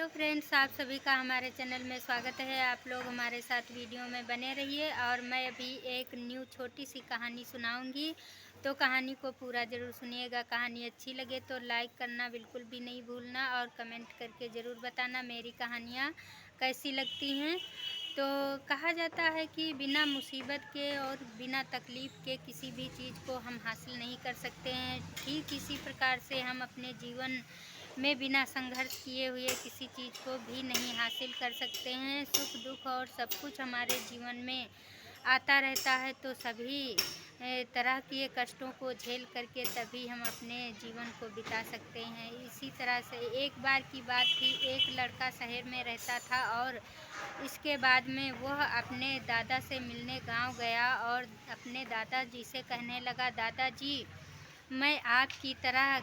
Hello friends, आप सभी का हमारे चैनल में स्वागत है। आप लोग हमारे साथ वीडियो में बने रहिए और मैं अभी एक न्यू छोटी सी कहानी सुनाऊंगी, तो कहानी को पूरा ज़रूर सुनिएगा। कहानी अच्छी लगे तो लाइक करना बिल्कुल भी नहीं भूलना और कमेंट करके ज़रूर बताना मेरी कहानियाँ कैसी लगती हैं। तो कहा जाता है कि बिना मुसीबत के और बिना तकलीफ़ के किसी भी चीज़ को हम हासिल नहीं कर सकते हैं। ठीक इसी प्रकार से हम अपने जीवन में बिना संघर्ष किए हुए किसी चीज़ को भी नहीं हासिल कर सकते हैं। सुख दुख और सब कुछ हमारे जीवन में आता रहता है, तो सभी तरह के कष्टों को झेल करके तभी हम अपने जीवन को बिता सकते हैं। इसी तरह से एक बार की बात थी, एक लड़का शहर में रहता था और इसके बाद में वह अपने दादा से मिलने गांव गया और अपने दादाजी से कहने लगा, दादाजी मैं आपकी तरह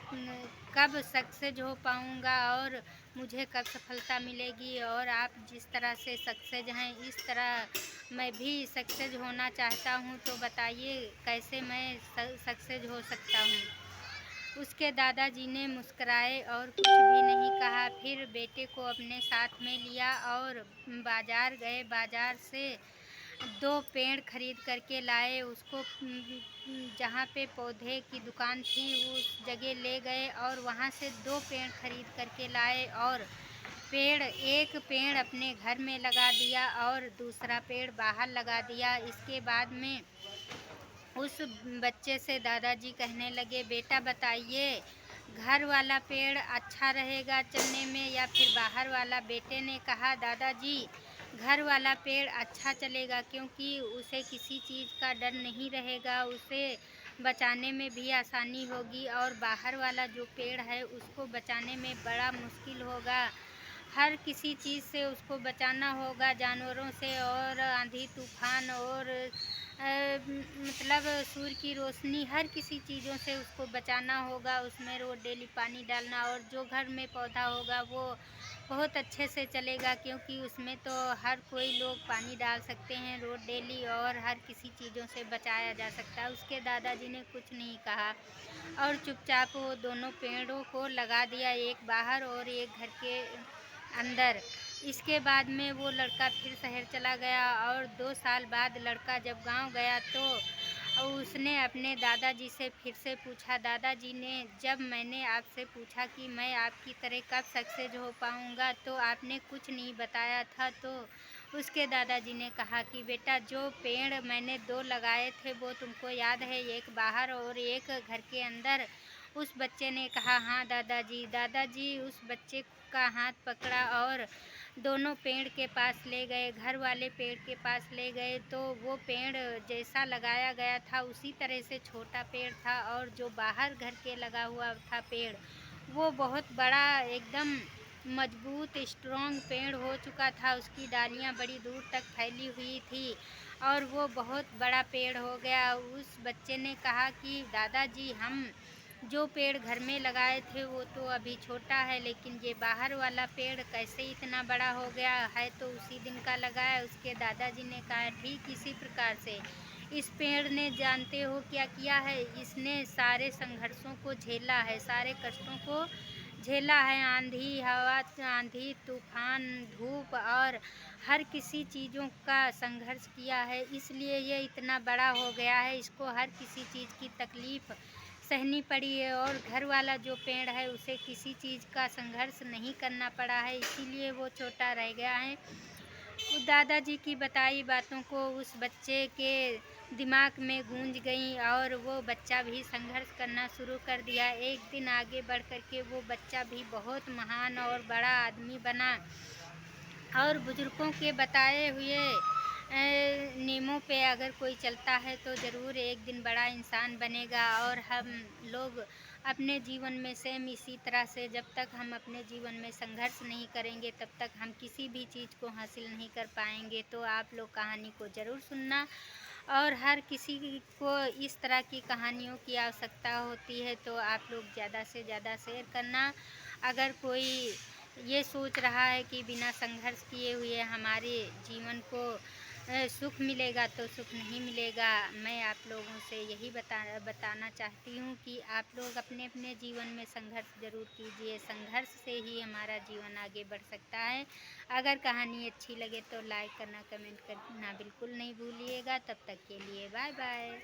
कब सक्सेस हो पाऊँगा और मुझे कब सफलता मिलेगी, और आप जिस तरह से सक्सेस हैं इस तरह मैं भी सक्सेस होना चाहता हूँ, तो बताइए कैसे मैं सक्सेस हो सकता हूँ। उसके दादाजी ने मुस्कुराए और कुछ भी नहीं कहा। फिर बेटे को अपने साथ में लिया और बाज़ार गए। बाज़ार से 2 पेड़ खरीद कर के लाए। उसको जहाँ पे पौधे की दुकान थी उस जगह ले गए और वहाँ से 2 पेड़ खरीद कर के लाए और एक पेड़ अपने घर में लगा दिया और दूसरा पेड़ बाहर लगा दिया। इसके बाद में उस बच्चे से दादाजी कहने लगे, बेटा बताइए घर वाला पेड़ अच्छा रहेगा चलने में या फिर बाहर वाला। बेटे ने कहा, दादाजी घर वाला पेड़ अच्छा चलेगा, क्योंकि उसे किसी चीज़ का डर नहीं रहेगा, उसे बचाने में भी आसानी होगी, और बाहर वाला जो पेड़ है उसको बचाने में बड़ा मुश्किल होगा। हर किसी चीज़ से उसको बचाना होगा, जानवरों से और आंधी तूफान और मतलब सूर्य की रोशनी, हर किसी चीज़ों से उसको बचाना होगा। उसमें रोज़ डेली पानी डालना, और जो घर में पौधा होगा वो बहुत अच्छे से चलेगा, क्योंकि उसमें तो हर कोई लोग पानी डाल सकते हैं रोज़ डेली और हर किसी चीज़ों से बचाया जा सकता है। उसके दादाजी ने कुछ नहीं कहा और चुपचाप वो दोनों पेड़ों को लगा दिया, एक बाहर और एक घर के अंदर। इसके बाद में वो लड़का फिर शहर चला गया और 2 साल बाद लड़का जब गांव गया तो उसने अपने दादाजी से फिर से पूछा, दादाजी ने जब मैंने आपसे पूछा कि मैं आपकी तरह कब सक्सेस हो पाऊंगा, तो आपने कुछ नहीं बताया था। तो उसके दादाजी ने कहा कि बेटा जो पेड़ मैंने 2 लगाए थे वो तुमको याद है, एक बाहर और एक घर के अंदर। उस बच्चे ने कहा, हाँ दादाजी। दादाजी उस बच्चे का हाथ पकड़ा और दोनों पेड़ के पास ले गए। घर वाले पेड़ के पास ले गए तो वो पेड़ जैसा लगाया गया था उसी तरह से छोटा पेड़ था, और जो बाहर घर के लगा हुआ था पेड़ वो बहुत बड़ा एकदम मजबूत स्ट्रॉन्ग पेड़ हो चुका था। उसकी डालियाँ बड़ी दूर तक फैली हुई थी और वो बहुत बड़ा पेड़ हो गया। उस बच्चे ने कहा कि दादाजी हम जो पेड़ घर में लगाए थे वो तो अभी छोटा है, लेकिन ये बाहर वाला पेड़ कैसे इतना बड़ा हो गया है, तो उसी दिन का लगा है। उसके दादाजी ने कहा, ठीक इसी प्रकार से इस पेड़ ने जानते हो क्या किया है, इसने सारे संघर्षों को झेला है, सारे कष्टों को झेला है, आंधी हवा, आंधी तूफान, धूप और हर किसी चीज़ों का संघर्ष किया है, इसलिए ये इतना बड़ा हो गया है। इसको हर किसी चीज़ की तकलीफ़ सहनी पड़ी है और घर वाला जो पेड़ है उसे किसी चीज़ का संघर्ष नहीं करना पड़ा है, इसीलिए वो छोटा रह गया है। दादाजी की बताई बातों को उस बच्चे के दिमाग में गूंज गई और वो बच्चा भी संघर्ष करना शुरू कर दिया। एक दिन आगे बढ़ कर के वो बच्चा भी बहुत महान और बड़ा आदमी बना और बुजुर्गों के बताए हुए नियमों पे अगर कोई चलता है तो ज़रूर एक दिन बड़ा इंसान बनेगा। और हम लोग अपने जीवन में सेम इसी तरह से जब तक हम अपने जीवन में संघर्ष नहीं करेंगे तब तक हम किसी भी चीज़ को हासिल नहीं कर पाएंगे। तो आप लोग कहानी को ज़रूर सुनना, और हर किसी को इस तरह की कहानियों की आवश्यकता होती है तो आप लोग ज़्यादा से ज़्यादा शेयर करना। अगर कोई ये सोच रहा है कि बिना संघर्ष किए हुए हमारे जीवन को सुख मिलेगा तो सुख नहीं मिलेगा। मैं आप लोगों से यही बताना चाहती हूँ कि आप लोग अपने अपने जीवन में संघर्ष ज़रूर कीजिए। संघर्ष से ही हमारा जीवन आगे बढ़ सकता है। अगर कहानी अच्छी लगे तो लाइक करना, कमेंट करना बिल्कुल नहीं भूलिएगा। तब तक के लिए बाय बाय।